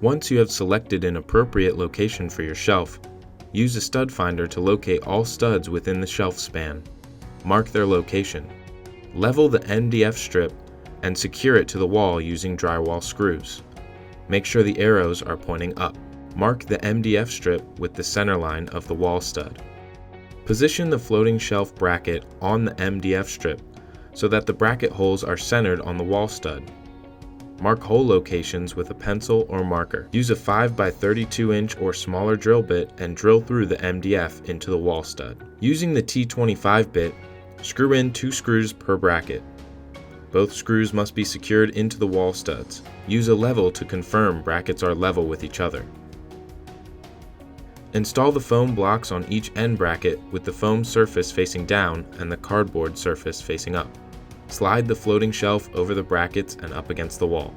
Once you have selected an appropriate location for your shelf, use a stud finder to locate all studs within the shelf span. Mark their location. Level the MDF strip and secure it to the wall using drywall screws. Make sure the arrows are pointing up. Mark the MDF strip with the center line of the wall stud. Position the floating shelf bracket on the MDF strip so that the bracket holes are centered on the wall stud. Mark hole locations with a pencil or marker. Use a 5 by 32 inch or smaller drill bit and drill through the MDF into the wall stud. Using the T25 bit, screw in 2 screws per bracket. Both screws must be secured into the wall studs. Use a level to confirm brackets are level with each other. Install the foam blocks on each end bracket with the foam surface facing down and the cardboard surface facing up. Slide the floating shelf over the brackets and up against the wall.